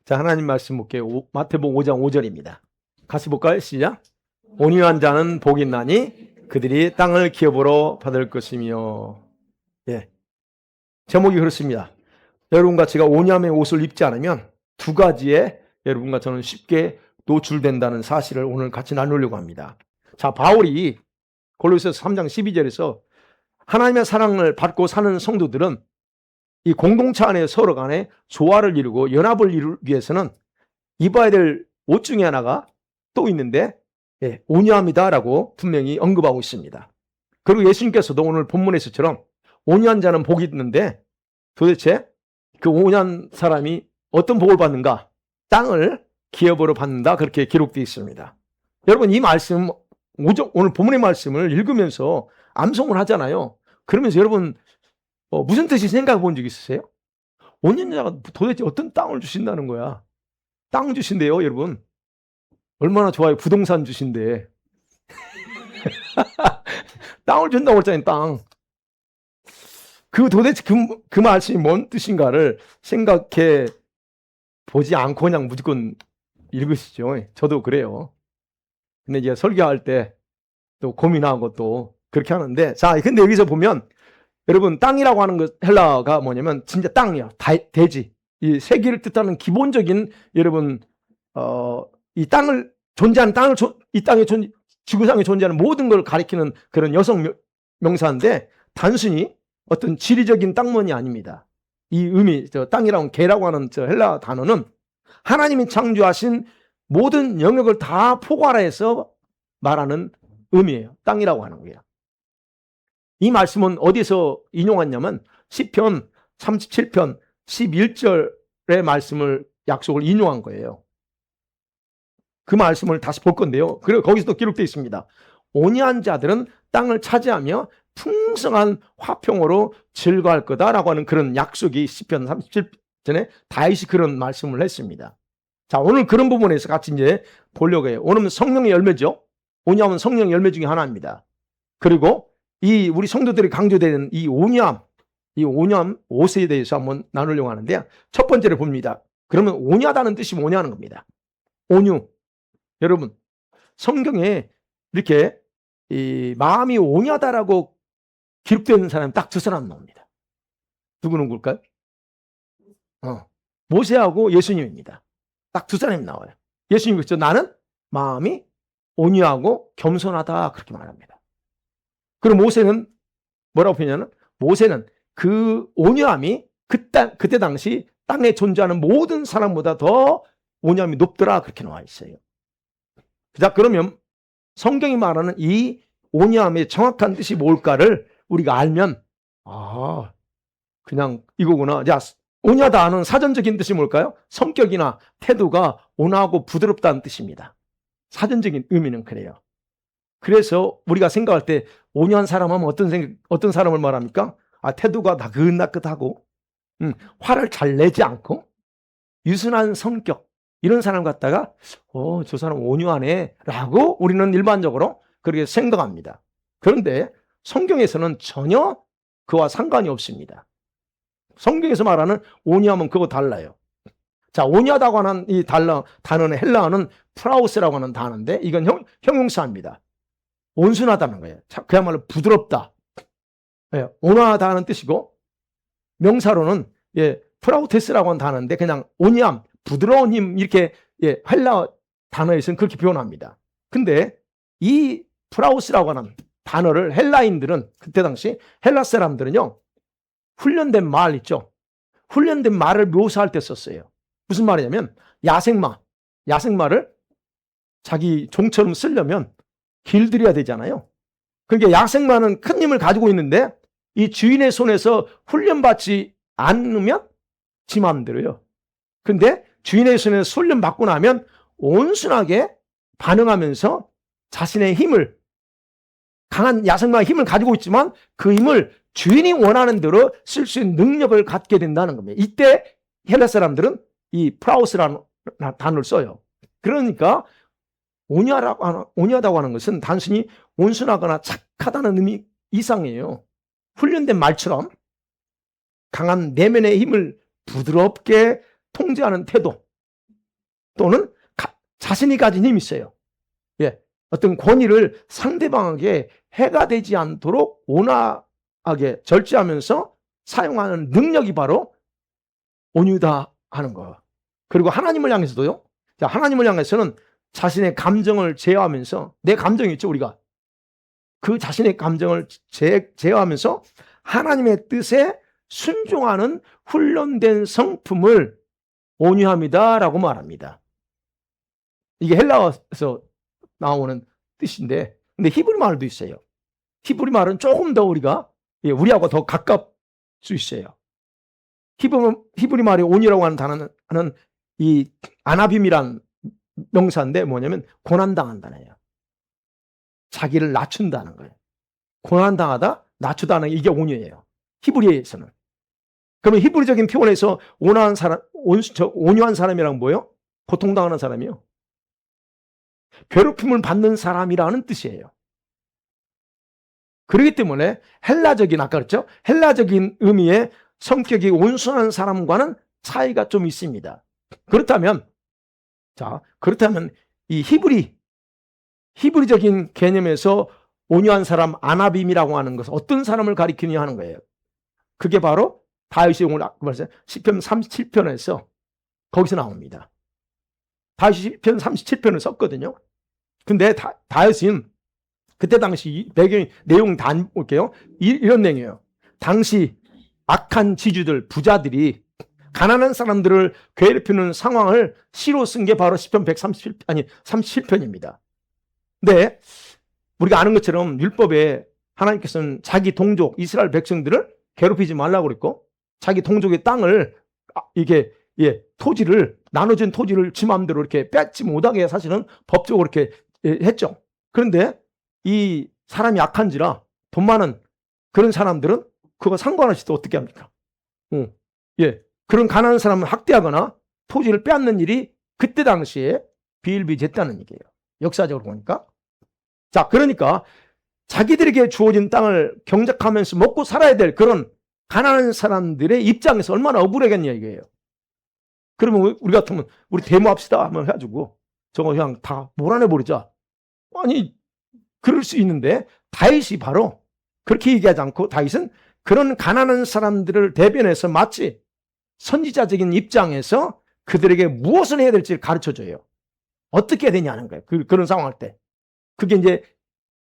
자, 하나님 말씀 볼게요. 마태복음 5장 5절입니다. 같이 볼까요? 시작. 온유한 자는 복이 있나니 그들이 땅을 기업으로 받을 것이며. 예. 제목이 그렇습니다. 여러분과 제가 온유함의 옷을 입지 않으면 두 가지에 여러분과 저는 쉽게 노출된다는 사실을 오늘 같이 나누려고 합니다. 자, 바울이 골로새서 3장 12절에서 하나님의 사랑을 받고 사는 성도들은 이 공동체 안에 서로 간에 조화를 이루고 연합을 이루기 위해서는 입어야 될 옷 중에 하나가 또 있는데, 온유함이다라고 분명히 언급하고 있습니다. 그리고 예수님께서도 오늘 본문에서처럼 온유한 자는 복이 있는데 도대체 그 온유한 사람이 어떤 복을 받는가? 땅을 기업으로 받는다, 그렇게 기록되어 있습니다. 여러분, 이 말씀, 오늘 본문의 말씀을 읽으면서 암송을 하잖아요. 그러면서 여러분 무슨 뜻이 생각해 본 적 있으세요? 온유자가 도대체 어떤 땅을 주신다는 거야? 땅 주신대요, 여러분. 얼마나 좋아요. 부동산 주신대. 땅을 준다고 했잖아요, 땅. 도대체 그 말씀이 뭔 뜻인가를 생각해 보지 않고 그냥 무조건 읽으시죠. 저도 그래요. 근데 이제 설교할 때 또 고민하고 또 그렇게 하는데, 자, 근데 여기서 보면 여러분, 땅이라고 하는 것, 헬라어가 뭐냐면 진짜 땅이야. 대지. 이 세계를 뜻하는 기본적인, 여러분, 이 땅을 존재하는 땅을 이 땅에 지구상에 존재하는 모든 걸 가리키는 그런 여성 명사인데, 단순히 어떤 지리적인 땅만이 아닙니다. 이 의미, 땅이라고 개라고 하는 헬라 단어는 하나님이 창조하신 모든 영역을 다 포괄해서 말하는 의미예요. 땅이라고 하는 거예요. 이 말씀은 어디서 인용했냐면 시편 37편 11절의 말씀을, 약속을 인용한 거예요. 그 말씀을 다시 볼 건데요. 그리고 거기서도 기록되어 있습니다. 온유한 자들은 땅을 차지하며 풍성한 화평으로 즐거워할 거다라고 하는 그런 약속이 시편 37절에 다윗이 그런 말씀을 했습니다. 자, 오늘 그런 부분에서 같이 이제 보려고 해요. 오늘은 성령의 열매죠. 온유함은 성령의 열매 중에 하나입니다. 그리고 이 우리 성도들이 강조되는 이 온유함 5세에 대해서 한번 나누려고 하는데요. 첫 번째를 봅니다. 그러면 온유하다는 뜻이 뭐냐는 겁니다. 온유. 여러분, 성경에 이렇게 이 마음이 온유하다라고 기록되는 사람이 딱 두 사람 나옵니다. 누구일까요? 모세하고 예수님입니다. 딱 두 사람이 나와요. 예수님이 그렇죠. 나는 마음이 온유하고 겸손하다, 그렇게 말합니다. 그리고 모세는 뭐라고 표현하냐면, 모세는 그 온유함이 그때 당시 땅에 존재하는 모든 사람보다 더 온유함이 높더라, 그렇게 나와 있어요. 자, 그러면 성경이 말하는 이 온유함의 정확한 뜻이 뭘까를 우리가 알면, 그냥 이거구나. 자, 온유하다는 사전적인 뜻이 뭘까요? 성격이나 태도가 온화하고 부드럽다는 뜻입니다. 사전적인 의미는 그래요. 그래서 우리가 생각할 때 온유한 사람 하면 어떤 사람을 말합니까? 태도가 나긋나긋하고, 화를 잘 내지 않고, 유순한 성격, 이런 사람 갖다가, 저 사람 온유하네, 라고 우리는 일반적으로 그렇게 생각합니다. 그런데 성경에서는 전혀 그와 상관이 없습니다. 성경에서 말하는 온유함은 그거 달라요. 자, 온유하다고 하는 이 단어는 헬라어는 프라우스라고 하는 단어인데, 이건 형용사입니다. 온순하다는 거예요. 그야말로 부드럽다. 온화하다는 뜻이고, 명사로는 프라우테스라고 하는 단어인데 그냥 온유함, 부드러운 힘, 이렇게 헬라어 단어에서는 그렇게 표현합니다. 근데 이 프라우스라고 하는 단어를 헬라인들은, 그때 당시 헬라 사람들은요, 훈련된 말 있죠. 훈련된 말을 묘사할 때 썼어요. 무슨 말이냐면 야생마를 자기 종처럼 쓰려면 길들여야 되잖아요. 그러니까 야생마는 큰 힘을 가지고 있는데 이 주인의 손에서 훈련받지 않으면 지 마음대로요. 그런데 주인의 손에서 훈련받고 나면 온순하게 반응하면서 자신의 힘을, 강한 야생마의 힘을 가지고 있지만 그 힘을 주인이 원하는 대로 쓸 수 있는 능력을 갖게 된다는 겁니다. 이때 헬라 사람들은 이 프라우스라는 단어를 써요. 그러니까 온유하다고 하는 것은 단순히 온순하거나 착하다는 의미 이상이에요. 훈련된 말처럼 강한 내면의 힘을 부드럽게 통제하는 태도, 또는 자신이 가진 힘이 있어요. 예, 어떤 권위를 상대방에게 해가 되지 않도록 온화하게 절제하면서 사용하는 능력이 바로 온유다 하는 거. 그리고 하나님을 향해서도요. 자, 하나님을 향해서는 자신의 감정을 제어하면서, 내 감정이 있죠, 우리가. 그 자신의 감정을 제어하면서 하나님의 뜻에 순종하는 훈련된 성품을 온유함이다라고 말합니다. 이게 헬라어에서 나오는 뜻인데, 근데 히브리 말도 있어요. 히브리 말은 조금 더 우리하고 더 가깝 수 있어요. 히브리 말의 온유라고 하는 단어는 이 아나빔이란 명사인데 뭐냐면 고난당한다네요. 자기를 낮춘다는 거예요. 고난당하다, 낮추다는 게 이게 온유예요. 히브리에서는. 그러면 히브리적인 표현에서 온유한 사람이란 뭐예요? 고통당하는 사람이요. 괴롭힘을 받는 사람이라는 뜻이에요. 그렇기 때문에 아까 그랬죠? 헬라적인 의미의 성격이 온순한 사람과는 차이가 좀 있습니다. 그렇다면 이 히브리적인 개념에서 온유한 사람, 아나빔이라고 하는 것은 어떤 사람을 가리키느냐 하는 거예요. 그게 바로 다윗이 오늘 시편 37편에서 거기서 나옵니다. 다윗이 시편 37편을 썼거든요. 근데 다윗은 그때 당시 내용 다 볼게요. 이런 내용이에요. 당시 악한 지주들, 부자들이 가난한 사람들을 괴롭히는 상황을 시로 쓴 게 바로 시편 37편입니다. 근데 우리가 아는 것처럼 율법에 하나님께서는 자기 동족 이스라엘 백성들을 괴롭히지 말라고 그랬고, 자기 동족의 땅을 토지를 나눠진 토지를 지 마음대로 이렇게 뺏지 못하게 사실은 법적으로 이렇게 했죠. 그런데 이 사람이 악한지라 돈 많은 그런 사람들은 그거 상관없이 또 어떻게 합니까? 그런 가난한 사람을 학대하거나 토지를 빼앗는 일이 그때 당시에 비일비재했다는 얘기예요. 역사적으로 보니까. 자, 그러니까 자기들에게 주어진 땅을 경작하면서 먹고 살아야 될 그런 가난한 사람들의 입장에서 얼마나 억울하겠냐 이거예요. 그러면 우리 같으면 우리 데모합시다 하면 해가지고 저거 그냥 다 몰아내버리자. 아니, 그럴 수 있는데 다윗이 바로 그렇게 얘기하지 않고, 다윗은 그런 가난한 사람들을 대변해서 마치 선지자적인 입장에서 그들에게 무엇을 해야 될지 가르쳐줘요. 어떻게 해야 되냐는 거예요. 그런 상황할 때. 그게 이제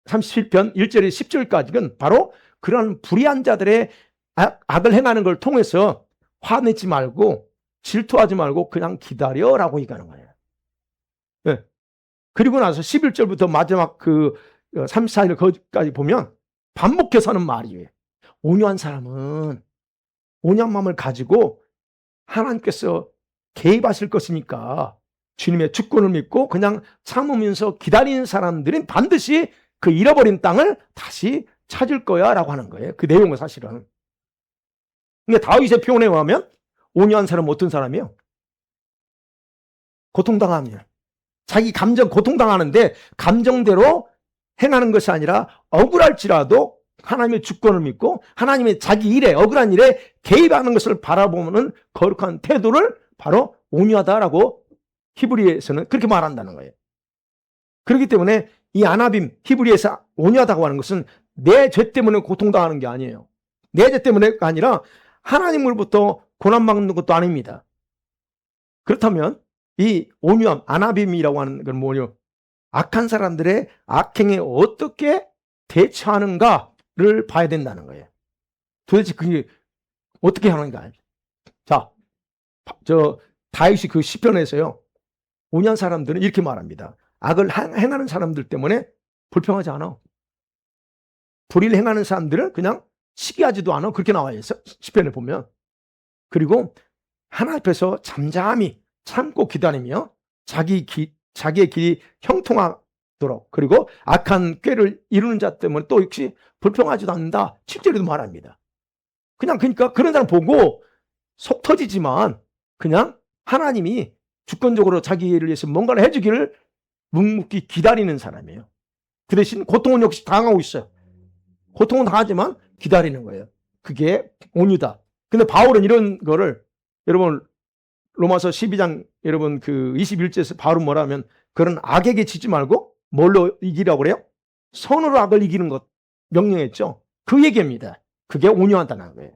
37편 1절에서 10절까지는 바로 그런 불의한 자들의 악을 행하는 걸 통해서 화내지 말고 질투하지 말고 그냥 기다려라고 얘기하는 거예요. 네. 그리고 나서 11절부터 마지막 34절 거기까지 보면 반복해서 하는 말이에요. 온유한 사람은 온유한 마음을 가지고 하나님께서 개입하실 것이니까 주님의 주권을 믿고 그냥 참으면서 기다리는 사람들은 반드시 그 잃어버린 땅을 다시 찾을 거야 라고 하는 거예요. 그 내용은 사실은. 근데 다윗의 표현에 의하면 온유한 사람은 어떤 사람이에요? 고통당하면 자기 감정 고통당하는데 감정대로 행하는 것이 아니라 억울할지라도 하나님의 주권을 믿고 하나님의 자기 일에, 억울한 일에 개입하는 것을 바라보는 거룩한 태도를 바로 온유하다라고 히브리에서는 그렇게 말한다는 거예요. 그렇기 때문에 이 아나빔, 히브리에서 온유하다고 하는 것은 내 죄 때문에 고통당하는 게 아니에요. 내 죄 때문에가 아니라 하나님으로부터 고난받는 것도 아닙니다. 그렇다면 이 온유함, 아나빔이라고 하는 건 뭐냐? 악한 사람들의 악행에 어떻게 대처하는가를 봐야 된다는 거예요. 도대체 그게 어떻게 하는가? 자, 다윗이 그 시편에서요, 온유한 사람들은 이렇게 말합니다. 악을 행하는 사람들 때문에 불평하지 않아. 불의를 행하는 사람들은 그냥 시기하지도 않아. 그렇게 나와요. 시편에 보면. 그리고 하나님 앞에서 잠잠히 참고 기다리며 자기의 길이 형통하도록, 그리고 악한 꾀를 이루는 자 때문에 또 역시 불평하지도 않는다. 7절에도 말합니다. 그러니까 그런 사람 보고 속 터지지만 그냥 하나님이 주권적으로 자기를 위해서 뭔가를 해주기를 묵묵히 기다리는 사람이에요. 그 대신 고통은 역시 당하고 있어요. 고통은 당하지만 기다리는 거예요. 그게 온유다. 근데 바울은 이런 거를 여러분 로마서 12장 여러분 그 21절에서 바로 뭐라 하면 그런 악에게 지지 말고 뭘로 이기라고 그래요? 선으로 악을 이기는 것 명령했죠. 그 얘기입니다. 그게 온유하다는 거예요.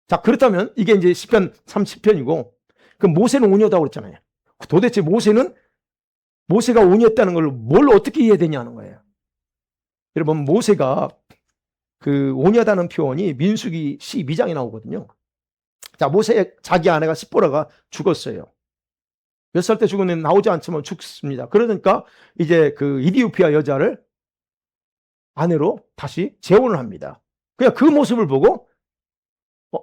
자, 그렇다면 이게 이제 시편 30편이고 그 모세는 온유하다고 그랬잖아요. 도대체 모세가 온유했다는 걸 뭘 어떻게 이해해야 되냐는 거예요. 여러분 모세가 그 온유하다는 표현이 민수기 12장에 나오거든요. 자, 모세의 자기 아내가 시보라가 죽었어요. 몇 살 때 죽었는데 나오지 않지만 죽습니다. 그러니까 이제 그 이디오피아 여자를 아내로 다시 재혼을 합니다. 그냥 그 모습을 보고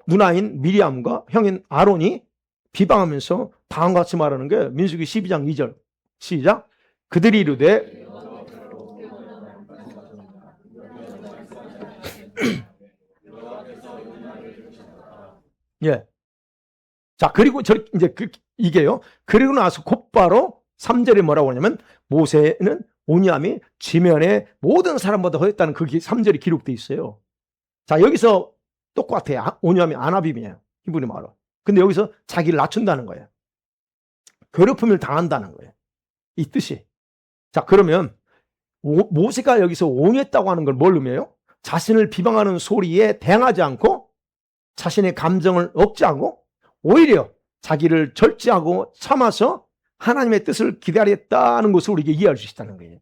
누나인 미리암과 형인 아론이 비방하면서 다음과 같이 말하는 게 민수기 12장 2절 시작. 그들이 이르되 예. 자, 그리고 이제 이게요. 그리고 나서 곧바로 3절에 뭐라고 하냐면 모세는 온유함이 지면에 모든 사람보다 더했다는 그 3절이 기록되어 있어요. 자, 여기서 똑같아요. 온유함이 아나빔이에요. 히브리 말로. 근데 여기서 자기를 낮춘다는 거예요. 괴롭힘을 당한다는 거예요. 이 뜻이. 자, 그러면 모세가 여기서 온유했다고 하는 걸 뭘 의미해요? 자신을 비방하는 소리에 대응하지 않고 자신의 감정을 억제하고 오히려 자기를 절제하고 참아서 하나님의 뜻을 기다렸다는 것을 우리에게 이해할 수 있다는 거예요.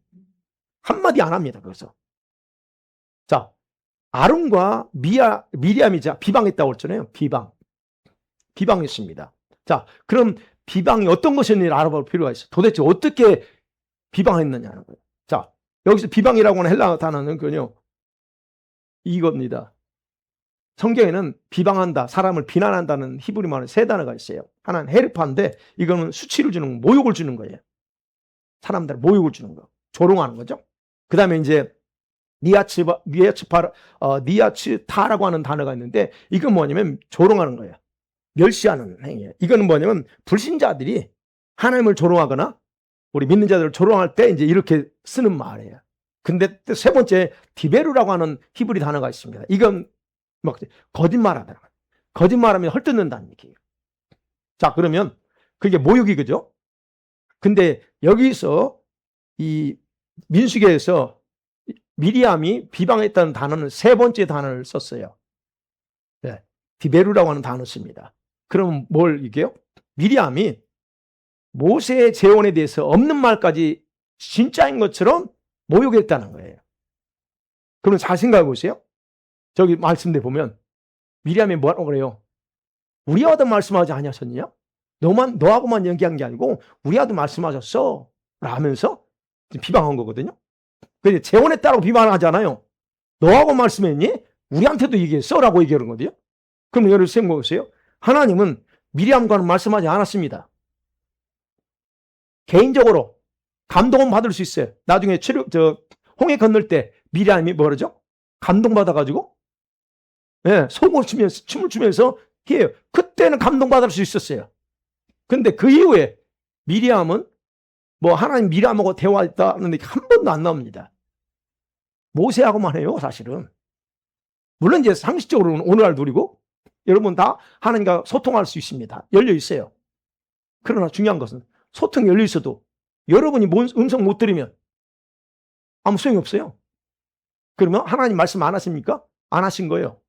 한마디 안 합니다. 그래서 자, 아론과 미리암이 비방했다고 했잖아요. 비방했습니다. 자, 그럼 비방이 어떤 것이었는지 알아볼 필요가 있어요. 도대체 어떻게 비방했느냐는 거예요. 자, 여기서 비방이라고 하는 헬라 단어는 그요 이겁니다. 성경에는 비방한다, 사람을 비난한다는 히브리 말에 세 단어가 있어요. 하나는 헤르파인데 이거는 수치를 주는 모욕을 주는 거예요. 사람들 모욕을 주는 거, 조롱하는 거죠. 그 다음에 이제 니아츠타라고 하는 단어가 있는데 이건 뭐냐면 조롱하는 거예요. 멸시하는 행위예요. 이거는 뭐냐면 불신자들이 하나님을 조롱하거나 우리 믿는 자들을 조롱할 때 이제 이렇게 쓰는 말이에요. 근데 또 세 번째 디베루라고 하는 히브리 단어가 있습니다. 이건 막 거짓말하다. 거짓말하면 헐뜯는다는 얘기예요. 자, 그러면 그게 모욕이 그죠? 근데 여기서 이 민수기에서 미리암이 비방했다는 단어는 세 번째 단어를 썼어요. 네, 디베루라고 하는 단어를 씁니다. 그럼 뭘 이게요? 미리암이 모세의 재혼에 대해서 없는 말까지 진짜인 것처럼 모욕했다는 거예요. 그럼 잘 생각해 보세요. 저기 말씀대 보면 미리암이 뭐라고 그래요? 우리와도 말씀하지 아니하셨느냐? 너하고만 얘기한 게 아니고 우리와도 말씀하셨어 라면서 비방한 거거든요. 근데 재혼했다고 비방하잖아요. 너하고 말씀했니? 우리한테도 얘기했어 라고 얘기하는 거거든요. 그럼 여러분 생각해 보세요. 하나님은 미리암과는 말씀하지 않았습니다. 개인적으로 감동은 받을 수 있어요. 나중에 홍해 건널 때 미리암이 뭐라죠? 감동받아가지고 소금을 치면서 춤을 추면서 해요. 그때는 감동받을 수 있었어요. 근데 그 이후에 미리암은 뭐 하나님 미리암하고 대화했다는 얘기 한 번도 안 나옵니다. 모세하고만 해요, 사실은. 물론 이제 상식적으로는 오늘날 누리고 여러분 다 하나님과 소통할 수 있습니다. 열려 있어요. 그러나 중요한 것은 소통이 열려 있어도 여러분이 음성 못 들으면 아무 소용이 없어요. 그러면 하나님 말씀 안 하십니까? 안 하신 거예요.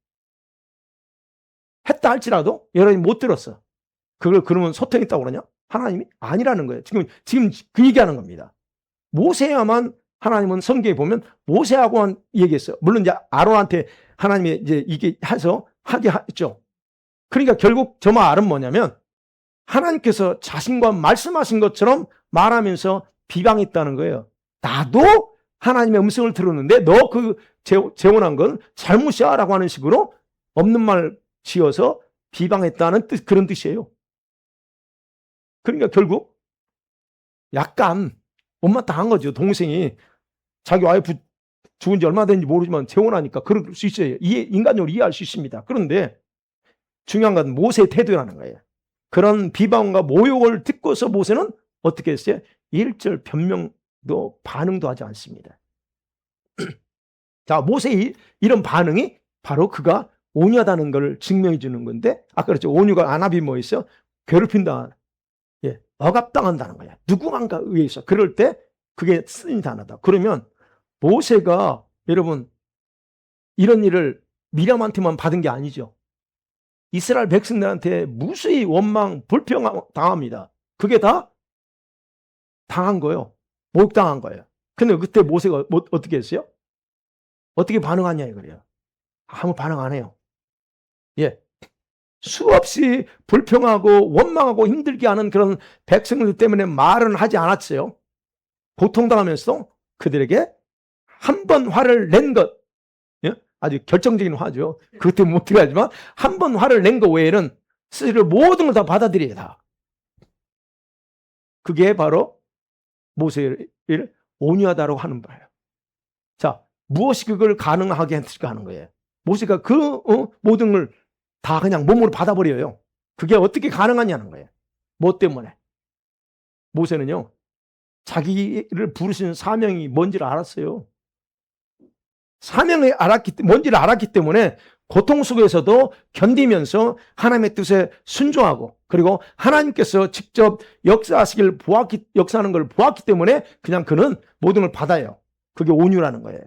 했다 할지라도 여러분이 못 들었어. 그걸 그러면 소통했다고 그러냐? 하나님이 아니라는 거예요. 지금 그 얘기하는 겁니다. 모세야만 하나님은 성경에 보면 모세하고만 얘기했어요. 물론 이제 아론한테 하나님이 이제 이게 해서 하게 했죠. 그러니까 결국 저 말은 뭐냐면 하나님께서 자신과 말씀하신 것처럼 말하면서 비방했다는 거예요. 나도 하나님의 음성을 들었는데 너 그 재혼한 건 잘못이야 라고 하는 식으로 없는 말 지어서 비방했다는 그런 뜻이에요. 그러니까 결국 약간 못마땅한 거죠. 동생이 자기 와이프 죽은 지 얼마 됐는지 모르지만 재혼하니까 그럴 수 있어요. 인간적으로 이해할 수 있습니다. 그런데 중요한 건 모세의 태도라는 거예요. 그런 비방과 모욕을 듣고서 모세는 어떻게 했어요? 일절 변명도 반응도 하지 않습니다. 자, 모세의 이런 반응이 바로 그가 온유하다는 걸 증명해 주는 건데 아까 그랬죠. 온유가 아나빔 뭐 있어요? 괴롭힌다. 예, 억압당한다는 거야. 누구만가 의해서. 그럴 때 그게 쓰인 단어다. 그러면 모세가 여러분 이런 일을 미람한테만 받은 게 아니죠. 이스라엘 백성들한테 무수히 원망, 불평 당합니다. 그게 다 당한 거예요. 모욕당한 거예요. 근데 그때 모세가 어떻게 했어요? 어떻게 반응하냐 이거예요. 아무 반응 안 해요. 예. 수없이 불평하고 원망하고 힘들게 하는 그런 백성들 때문에 말은 하지 않았어요. 고통당하면서 그들에게 한 번 화를 낸 것, 예? 아주 결정적인 화죠. 그것 때문에 못 하지만 한 번 화를 낸 것 외에는 스스로 모든 걸 다 받아들여야 다. 그게 바로 모세를 온유하다라고 하는 거예요. 자, 무엇이 그걸 가능하게 했을까 하는 거예요. 모세가 그 모든 걸 다 그냥 몸으로 받아버려요. 그게 어떻게 가능하냐는 거예요. 뭐 때문에? 모세는요, 자기를 부르신 사명이 뭔지를 알았어요. 사명이 뭔지를 알았기 때문에 고통 속에서도 견디면서 하나님의 뜻에 순종하고 그리고 하나님께서 직접 역사하는 걸 보았기 때문에 그냥 그는 모든 걸 받아요. 그게 온유라는 거예요.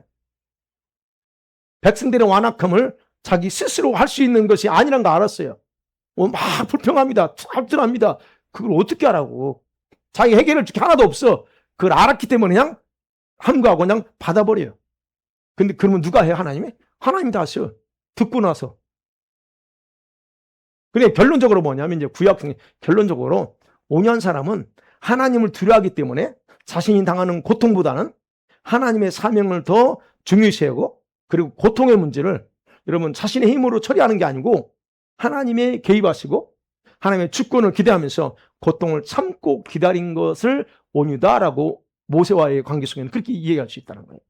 백성들의 완악함을 자기 스스로 할 수 있는 것이 아니란 거 알았어요. 막 불평합니다. 합들합니다. 그걸 어떻게 하라고. 자기 해결할 게 하나도 없어. 그걸 알았기 때문에 그냥 함구하고 그냥 받아버려요. 근데 그러면 누가 해요? 하나님이? 하나님이 다 하셔요. 듣고 나서. 근데 결론적으로 뭐냐면 이제 구약성에 결론적으로 온유한 사람은 하나님을 두려워하기 때문에 자신이 당하는 고통보다는 하나님의 사명을 더 중요시하고 그리고 고통의 문제를 여러분 자신의 힘으로 처리하는 게 아니고 하나님의 개입하시고 하나님의 주권을 기대하면서 고통을 참고 기다린 것을 온유다라고 모세와의 관계 속에는 그렇게 이해할 수 있다는 거예요.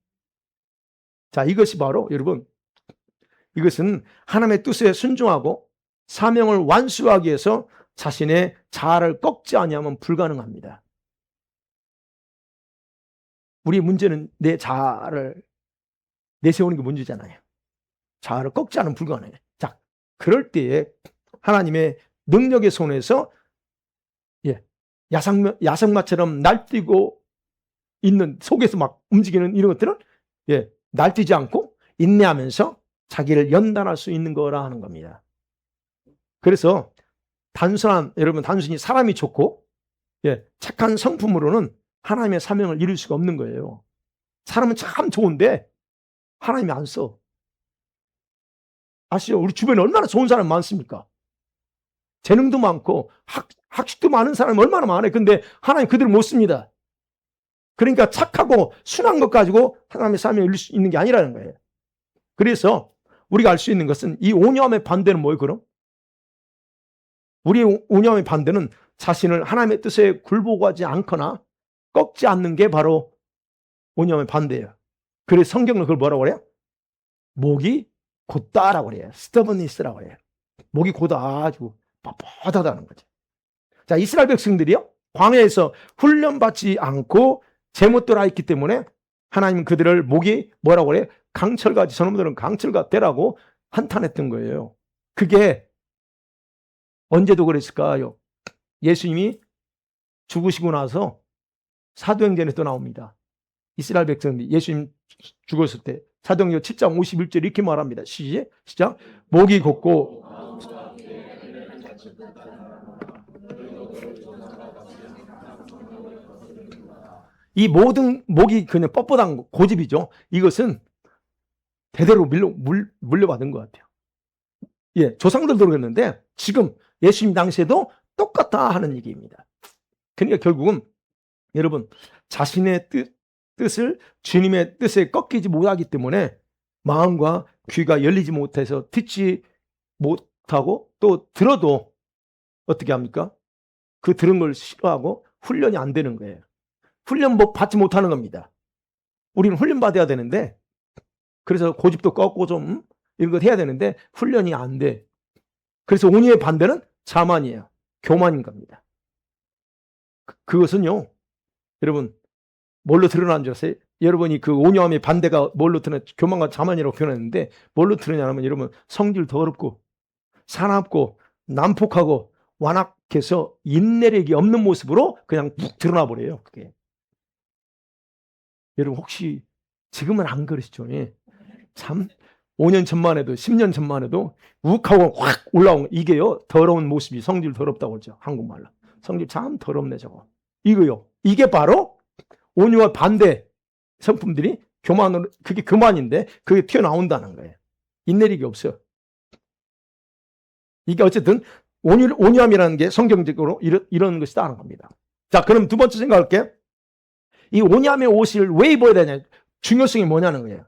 자, 이것이 바로 여러분 이것은 하나님의 뜻에 순종하고 사명을 완수하기 위해서 자신의 자아를 꺾지 아니하면 불가능합니다. 우리 문제는 내 자아를 내세우는 게 문제잖아요. 자아를 꺾지 않으면 불가능해요. 자, 그럴 때에 하나님의 능력의 손에서 야생마처럼 날뛰고 있는 속에서 막 움직이는 이런 것들은 날뛰지 않고 인내하면서 자기를 연단할 수 있는 거라 하는 겁니다. 그래서 여러분 단순히 사람이 좋고 착한 성품으로는 하나님의 사명을 이룰 수가 없는 거예요. 사람은 참 좋은데 하나님이 안 써. 아시죠? 우리 주변에 얼마나 좋은 사람 많습니까? 재능도 많고 학식도 많은 사람이 얼마나 많아요. 근데 하나님 그들을 못 씁니다. 그러니까 착하고 순한 것 가지고 하나님의 사명을 이룰 수 있는 게 아니라는 거예요. 그래서 우리가 알 수 있는 것은 이 온유함의 반대는 뭐예요 그럼? 우리의 온유함의 반대는 자신을 하나님의 뜻에 굴복하지 않거나 꺾지 않는 게 바로 온유함의 반대예요. 그래서 성경은 그걸 뭐라고 그래요? 목이 곧다라고 그래요. stubbornness라고 그래요. 목이 곧아 아주 뻣뻣하다는 거죠. 자, 이스라엘 백성들이요 광야에서 훈련받지 않고 제멋대로 했기 때문에 하나님은 그들을 목이 뭐라고 그래요? 강철같이 저놈들은 강철같 되라고 한탄했던 거예요. 그게 언제도 그랬을까요? 예수님이 죽으시고 나서 사도행전에 또 나옵니다. 이스라엘 백성들이 예수님 죽었을 때 사도행전 7장 51절 이렇게 말합니다. 시작. 목이 곧고 이 모든 목이 그냥 뻣뻣한 고집이죠. 이것은 대대로 물려받은 것 같아요. 조상들도 그랬는데 지금 예수님 당시에도 똑같다 하는 얘기입니다. 그러니까 결국은 여러분 자신의 뜻을 주님의 뜻에 꺾이지 못하기 때문에 마음과 귀가 열리지 못해서 듣지 못하고 또 들어도 어떻게 합니까? 그 들은 걸 싫어하고 훈련이 안 되는 거예요. 훈련 받지 못하는 겁니다. 우리는 훈련 받아야 되는데 그래서 고집도 꺾고 좀 이런 거 해야 되는데 훈련이 안 돼. 그래서 온유의 반대는 자만이에요. 교만인 겁니다. 그것은요 여러분 뭘로 드러나는 줄 아세요? 여러분이 그 온유함의 반대가 뭘로 드러나? 교만과 자만이라고 표현했는데 뭘로 드러나냐면 여러분 성질 더럽고 사납고 난폭하고 계속해서 인내력이 없는 모습으로 그냥 푹 드러나 버려요. 그게. 여러분 혹시 지금은 안 그러시죠? 예. 참 5년 전만 해도 10년 전만 해도 욱하고 확 올라온 이게요. 더러운 모습이 성질 더럽다고 그러죠. 한국말로. 성질 참 더럽네 저거. 이거요. 이게 바로 온유와 반대 성품들이 교만으로 그게 교만인데 그게 튀어나온다는 거예요. 인내력이 없어요. 이게 어쨌든 온유함이라는 게 성경적으로 이런 것이다라는 겁니다. 자, 그럼 두 번째 생각할게. 이 온유함의 옷을 왜 입어야 되냐? 중요성이 뭐냐는 거예요.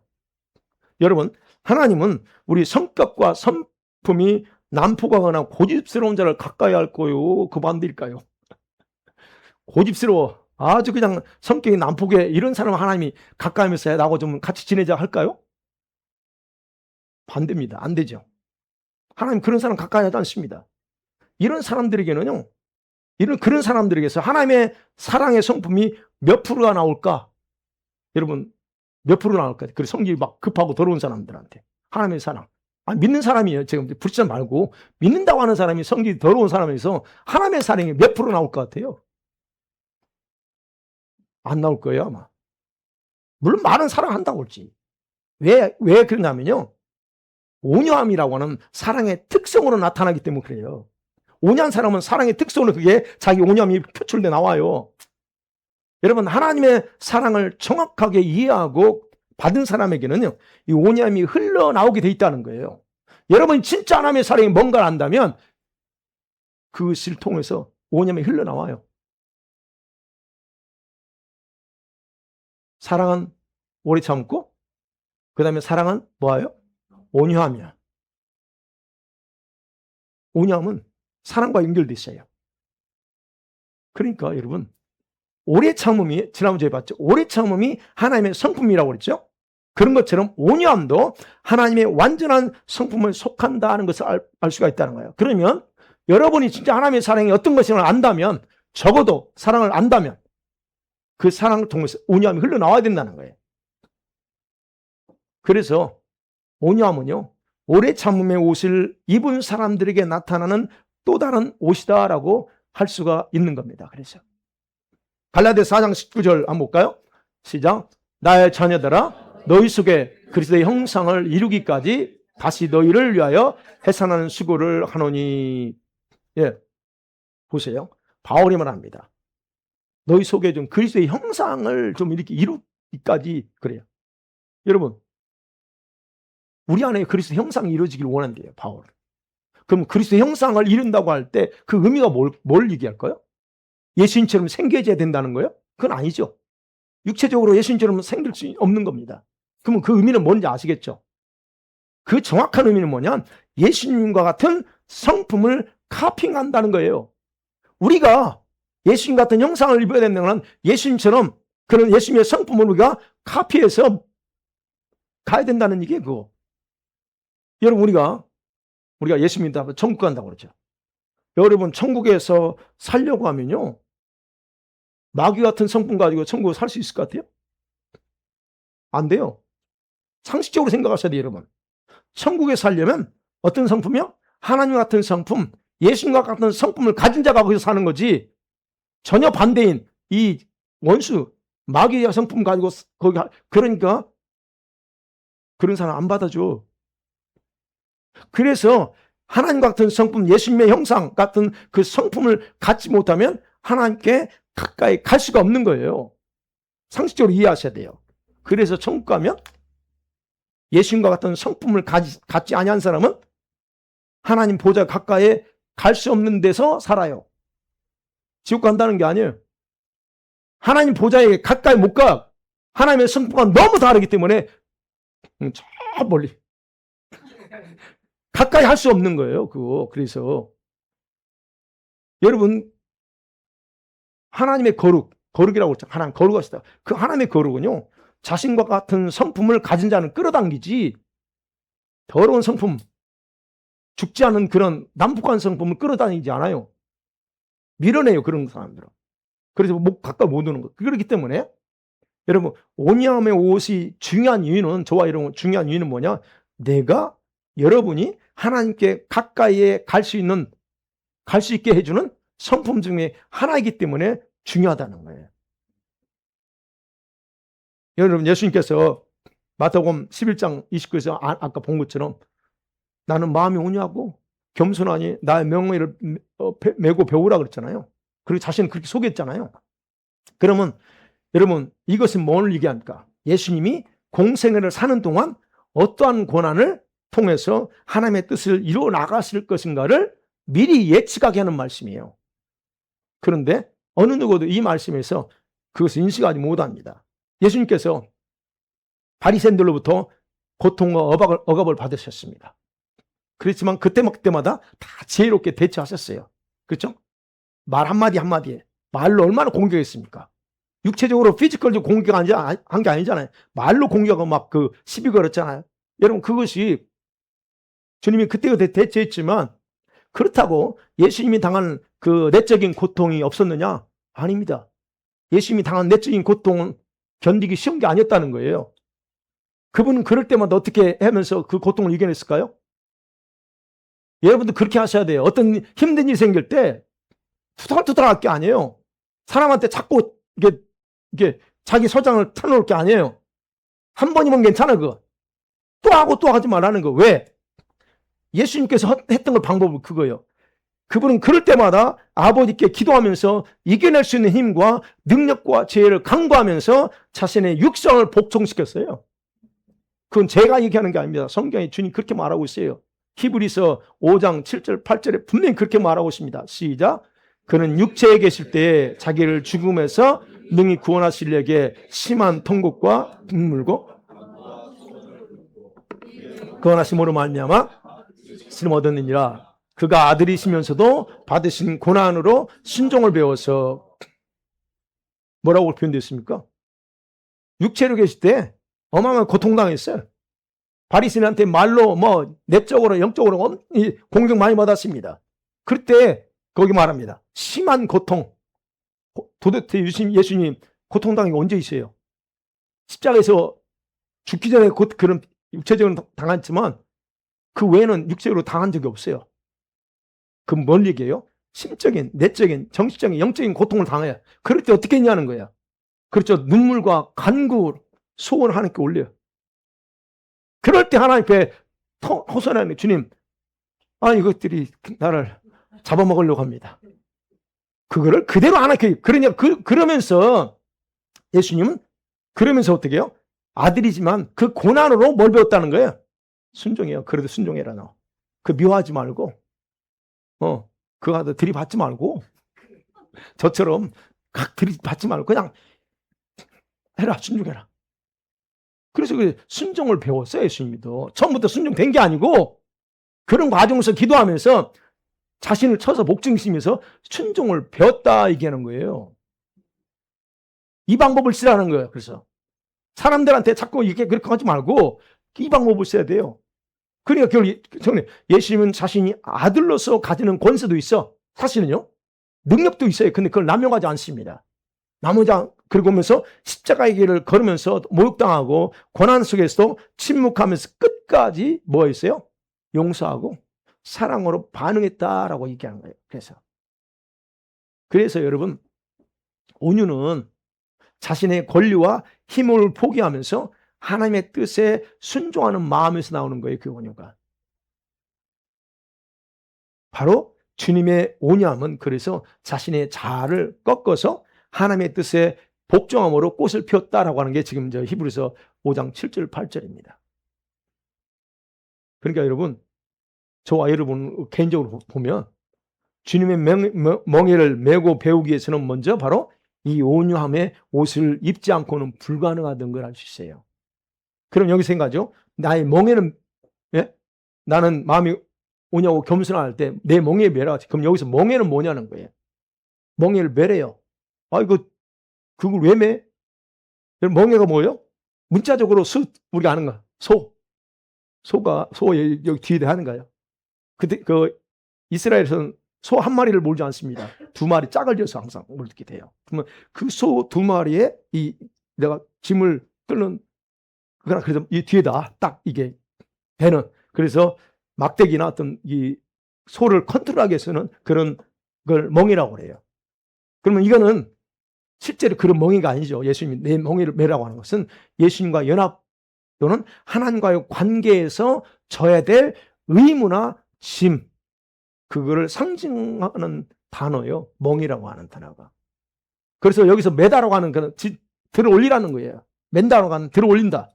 여러분, 하나님은 우리 성격과 성품이 난폭하거나 고집스러운 자를 가까이 할 거요? 그 반대일까요? 고집스러워. 아주 그냥 성격이 난폭해. 이런 사람 하나님이 가까이 하면서 나하고 좀 같이 지내자 할까요? 반대입니다. 안 되죠. 하나님 그런 사람 가까이 하지 않습니다. 이런 사람들에게는요, 그런 사람들에게서 하나님의 사랑의 성품이 몇 프로가 나올까? 여러분, 몇 프로 나올까? 그 성질이 막 급하고 더러운 사람들한테. 하나님의 사랑. 믿는 사람이에요. 지금 부르지 말고. 믿는다고 하는 사람이 성질이 더러운 사람에서 하나님의 사랑이 몇 프로 나올 것 같아요? 안 나올 거예요, 아마. 물론 말은 사랑한다고 그러지. 왜 그러냐면요. 온유함이라고 하는 사랑의 특성으로 나타나기 때문에 그래요. 온유한 사람은 사랑의 특성으로 그게 자기 온유함이 표출돼 나와요. 여러분, 하나님의 사랑을 정확하게 이해하고 받은 사람에게는요, 이 온유함이 흘러나오게 돼 있다는 거예요. 여러분이 진짜 하나님의 사랑이 뭔가를 안다면 그것을 통해서 온유함이 흘러나와요. 사랑은 오래 참고, 그 다음에 사랑은 뭐예요? 온유함이야. 온유함은 사랑과 연결돼 있어요. 그러니까 여러분, 오래 참음이, 지난주에 봤죠? 오래 참음이 하나님의 성품이라고 그랬죠? 그런 것처럼 온유함도 하나님의 완전한 성품을 속한다는 것을 알 수가 있다는 거예요. 그러면 여러분이 진짜 하나님의 사랑이 어떤 것인지 안다면, 적어도 사랑을 안다면 그 사랑을 통해서 온유함이 흘러나와야 된다는 거예요. 그래서 온유함은요, 오래 참음의 옷을 입은 사람들에게 나타나는 또 다른 옷이다라고 할 수가 있는 겁니다. 그래서 갈라디아서 4장 19절 한번 볼까요? 시작. 나의 자녀들아, 너희 속에 그리스도의 형상을 이루기까지 다시 너희를 위하여 해산하는 수고를 하노니. 예, 보세요. 바울이 말합니다. 너희 속에 좀 그리스도의 형상을 좀 이렇게 이루기까지 그래요. 여러분, 우리 안에 그리스도 형상이 이루어지길 원한대요, 바울. 그럼 그리스도 형상을 이룬다고 할 때 그 의미가 뭘 얘기할까요? 예수님처럼 생겨져야 된다는 거예요? 그건 아니죠. 육체적으로 예수님처럼 생길 수 없는 겁니다. 그러면 그 의미는 뭔지 아시겠죠? 그 정확한 의미는 뭐냐면 예수님과 같은 성품을 카핑한다는 거예요. 우리가 예수님 같은 형상을 입어야 된다는 건 예수님처럼 그런 예수님의 성품을 우리가 카피해서 가야 된다는 얘기예요. 그거. 여러분, 우리가 예수 믿는다고 천국 간다고 그러죠. 여러분, 천국에서 살려고 하면요, 마귀 같은 성품 가지고 천국에 살 수 있을 것 같아요? 안 돼요. 상식적으로 생각하셔야 돼요, 여러분. 천국에 살려면 어떤 성품이요? 하나님 같은 성품, 예수님과 같은 성품을 가진 자가 거기서 사는 거지, 전혀 반대인 이 원수, 마귀의 성품 가지고 거기, 그러니까 그런 사람 안 받아줘. 그래서 하나님 같은 성품, 예수님의 형상 같은 그 성품을 갖지 못하면 하나님께 가까이 갈 수가 없는 거예요. 상식적으로 이해하셔야 돼요. 그래서 천국 가면 예수님과 같은 성품을 갖지 아니한 사람은 하나님 보좌 가까이 갈 수 없는 데서 살아요. 지옥 간다는 게 아니에요. 하나님 보좌에 가까이 못 가. 하나님의 성품과 너무 다르기 때문에 저 멀리 가까이 할 수 없는 거예요. 그거. 그래서 여러분, 하나님의 거룩이라고 했잖아요. 하나님 거룩하시다. 그 하나님의 거룩은요, 자신과 같은 성품을 가진 자는 끌어당기지, 더러운 성품, 죽지 않은 그런 난폭한 성품을 끌어당기지 않아요. 밀어내요, 그런 사람들은. 그래서 가까이 못 오는 거예요. 그렇기 때문에 여러분, 온유함의 옷이 중요한 이유는, 저와 여러분 중요한 이유는 뭐냐? 내가, 여러분이 하나님께 가까이에 갈 수 있게 해주는 성품 중에 하나이기 때문에 중요하다는 거예요. 여러분, 예수님께서 마태복음 11장 29에서 아까 본 것처럼 나는 마음이 온유하고 겸손하니 나의 명예를 메고 배우라 그랬잖아요. 그리고 자신을 그렇게 소개했잖아요. 그러면 여러분, 이것은 뭘 얘기합니까? 예수님이 공생애를 사는 동안 어떠한 고난을 통해서 하나님의 뜻을 이루어 나갔을 것인가를 미리 예측하게 하는 말씀이에요. 그런데 어느 누구도 이 말씀에서 그것을 인식하지 못합니다. 예수님께서 바리새인들로부터 고통과 억압을 받으셨습니다. 그렇지만 그때마다 다 지혜롭게 대처하셨어요. 그렇죠? 말 한마디 한마디에 말로 얼마나 공격했습니까? 육체적으로 피지컬적으로 공격한 게 아니잖아요. 말로 공격하고 막 시비 걸었잖아요. 여러분, 그것이 주님이 그때 대처했지만 그렇다고 예수님이 당한 그 내적인 고통이 없었느냐? 아닙니다. 예수님이 당한 내적인 고통은 견디기 쉬운 게 아니었다는 거예요. 그분은 그럴 때마다 어떻게 하면서 그 고통을 이겨냈을까요? 여러분도 그렇게 하셔야 돼요. 어떤 힘든 일이 생길 때 투덜투덜할 게 아니에요. 사람한테 자꾸 이게 자기 소장을 털어놓을 게 아니에요. 한 번이면 괜찮아, 그거. 또 하고 또 하지 말라는 거. 왜? 예수님께서 했던 걸 방법은 그거예요. 그분은 그럴 때마다 아버지께 기도하면서 이겨낼 수 있는 힘과 능력과 지혜를 강구하면서 자신의 육성을 복종시켰어요. 그건 제가 얘기하는 게 아닙니다. 성경에 주님 그렇게 말하고 있어요. 히브리서 5장 7절 8절에 분명히 그렇게 말하고 있습니다. 시작. 그는 육체에 계실 때에 자기를 죽음에서 능히 구원하시려게 심한 통곡과 눈물고 구원하심으로 말미암아 쓰임 얻었느니라. 그가 아들이시면서도 받으신 고난으로 순종을 배워서 뭐라고 표현됐습니까? 육체로 계실 때 어마어마한 고통당했어요. 바리새인한테 말로 내적으로 영적으로 공격 많이 받았습니다. 그때 거기 말합니다. 심한 고통. 도대체 예수님 고통당한 게 언제 있어요? 십자가에서 죽기 전에 그런 육체적으로 당했지만 그 외에는 육체적으로 당한 적이 없어요. 그 뭔 얘기예요? 심적인, 내적인, 정신적인, 영적인 고통을 당해요. 그럴 때 어떻게 했냐는 거야. 그렇죠. 눈물과 간구, 소원을 하나님께 올려요. 그럴 때 하나님께 호소하는 주님, 이것들이 나를 잡아먹으려고 합니다. 그거를 그대로 하나님께 그러면서 예수님은 그러면서 어떻게 해요? 아들이지만 그 고난으로 뭘 배웠다는 거예요? 순종해요. 그래도 순종해라 너. 그 미워하지 말고 그거 들이받지 말고 저처럼 각 들이받지 말고 그냥 해라. 순종해라. 그래서 그 순종을 배웠어요. 예수님도. 처음부터 순종된 게 아니고 그런 과정에서 기도하면서 자신을 쳐서 복종시키면서 순종을 배웠다 얘기하는 거예요. 이 방법을 쓰라는 거예요. 그래서 사람들한테 자꾸 이렇게 그렇게 하지 말고 이 방법을 써야 돼요. 그러니까 예수님은 자신이 아들로서 가지는 권세도 있어. 사실은요. 능력도 있어요. 근데 그걸 남용하지 않습니다. 그러면서 십자가의 길을 걸으면서 모욕당하고 고난 속에서도 침묵하면서 끝까지 뭐 했어요? 용서하고 사랑으로 반응했다라고 얘기하는 거예요. 그래서 여러분, 온유는 자신의 권리와 힘을 포기하면서 하나님의 뜻에 순종하는 마음에서 나오는 거예요. 그 온유가. 바로 주님의 온유함은 그래서 자신의 자아를 꺾어서 하나님의 뜻에 복종함으로 꽃을 피웠다라고 하는 게 지금 히브리서 5장 7절 8절입니다. 그러니까 여러분, 저와 여러분 개인적으로 보면 주님의 멍에를 메고 배우기 위해서는 먼저 바로 이 온유함의 옷을 입지 않고는 불가능하던 걸 알 수 있어요. 그럼 여기 생각하죠. 나의 멍에는 나는 마음이 오냐고 겸손할 때 내 멍에 매라. 그럼 여기서 멍에는 뭐냐는 거예요. 멍에를 매래요. 그걸 왜 매? 멍에가 뭐예요? 문자적으로 우리가 아는 거. 소가 여기 뒤에 하는 거예요. 그때 이스라엘에서는 소 한 마리를 몰지 않습니다. 두 마리 짝을 지어서 항상 몰게 돼요. 그러면 그 소 두 마리에 내가 짐을 끓는 그래서 이 뒤에다 딱 이게 배는 그래서 막대기나 어떤 이 소를 컨트롤하기 위해서는 그런 그걸 멍이라고 그래요. 그러면 이거는 실제로 그런 멍이가 아니죠. 예수님이 내 멍이를 매라고 하는 것은 예수님과 연합 또는 하나님과의 관계에서 져야 될 의무나 짐, 그거를 상징하는 단어예요. 멍이라고 하는 단어가. 그래서 여기서 매다라고 하는 건 들어 올리라는 거예요. 맨다라고 하는 들어 올린다.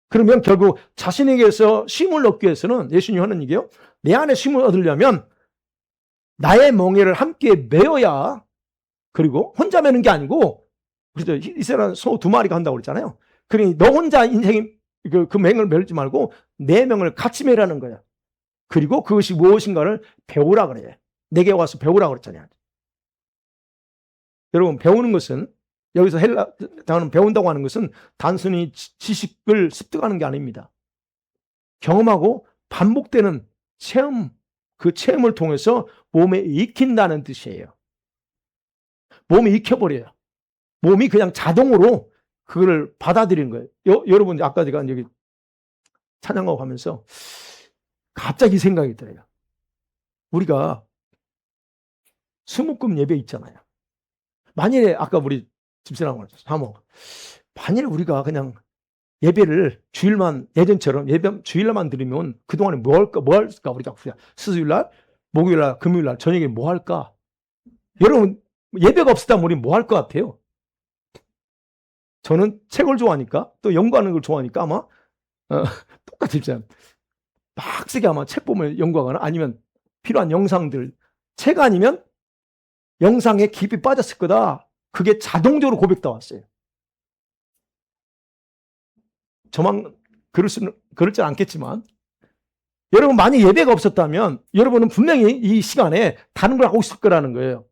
그러면 결국 자신에게서 쉼을 얻기 위해서는 예수님이 하는 얘기예요. 내 안에 쉼을 얻으려면 나의 멍에를 함께 메어야, 그리고 혼자 매는 게 아니고, 그렇죠. 이스라엘 소 2마리가 한다고 그랬잖아요. 그러니 너 혼자 인생이 그 맹을 메지 말고 네 명을 같이 매라는 거야. 그리고 그것이 무엇인가를 배우라 그래요. 내게 와서 배우라 그랬잖아요. 여러분, 배우는 것은, 여기서 헬라 단어는 배운다고 하는 것은 단순히 지식을 습득하는 게 아닙니다. 경험하고 반복되는 체험, 그 체험을 통해서 몸에 익힌다는 뜻이에요. 몸이 익혀버려요. 몸이 그냥 자동으로 그걸 받아들이는 거예요. 여러분, 아까 제가 여기 찬양하고 가면서 갑자기 생각이 들어요. 우리가 수목금 예배 있잖아요. 만일에 아까 우리 집사람하고 사모, 만일에 우리가 그냥 예배를 주일만, 예전처럼 예배 주일날만 드리면 그동안에 뭐 할까 우리가 수요일날, 목요일날, 금요일날 저녁에 뭐 할까? 여러분, 예배가 없었다면 우리 뭐 할 것 같아요? 저는 책을 좋아하니까, 또 연구하는 걸 좋아하니까 아마 똑같이 빡세게 아마 책 보면 연구하거나 아니면 필요한 영상들, 책 아니면 영상에 깊이 빠졌을 거다. 그게 자동적으로 고백도 왔어요. 저만 그럴지 않겠지만, 여러분, 만약 예배가 없었다면 여러분은 분명히 이 시간에 다른 걸 하고 있을 거라는 거예요.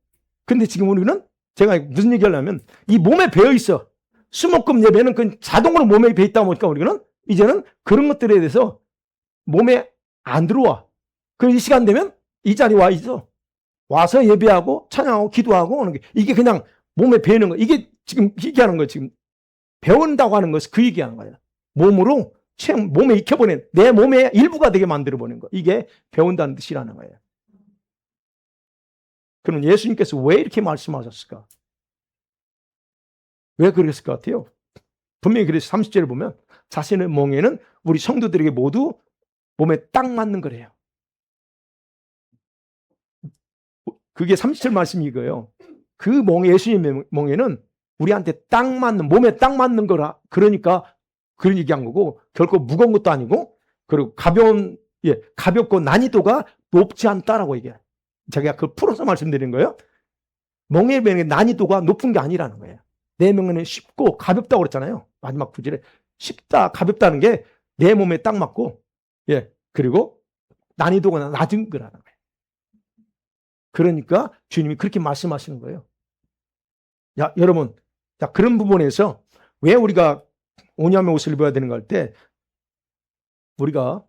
근데 지금 우리는, 제가 무슨 얘기 하려면, 이 몸에 배어 있어. 수목금 예배는 그 자동으로 몸에 배어 있다 보니까 우리는 이제는 그런 것들에 대해서 몸에 안 들어와. 그 이 시간 되면 이 자리 와 있어. 와서 예배하고 찬양하고 기도하고 하는 게, 이게 그냥 몸에 배우는 거. 이게 지금 얘기하는 거예요. 지금 배운다고 하는 것은 그 얘기하는 거예요. 몸으로 몸에 익혀버리는, 내 몸의 일부가 되게 만들어버리는 거. 이게 배운다는 뜻이라는 거예요. 그럼 예수님께서 왜 이렇게 말씀하셨을까? 왜 그랬을 것 같아요? 분명히 그래서 30절을 보면 자신의 멍에는 우리 성도들에게 모두 몸에 딱 맞는 거래요. 그게 30절 말씀이 이거예요. 그 멍에, 예수님의 멍에는 우리한테 딱 맞는, 몸에 딱 맞는 거라. 그러니까 그런 얘기한 거고, 결코 무거운 것도 아니고, 그리고 가볍고 난이도가 높지 않다라고 얘기해요. 제가 그걸 풀어서 말씀드린 거예요. 멍에 매는 난이도가 높은 게 아니라는 거예요. 내 멍에는 쉽고 가볍다고 그랬잖아요. 마지막 구절에 쉽다, 가볍다는 게 내 몸에 딱 맞고, 그리고 난이도가 낮은 거라는 거예요. 그러니까 주님이 그렇게 말씀하시는 거예요. 야, 여러분, 자, 그런 부분에서 왜 우리가 오냐의 옷을 입어야 되는가 할 때, 우리가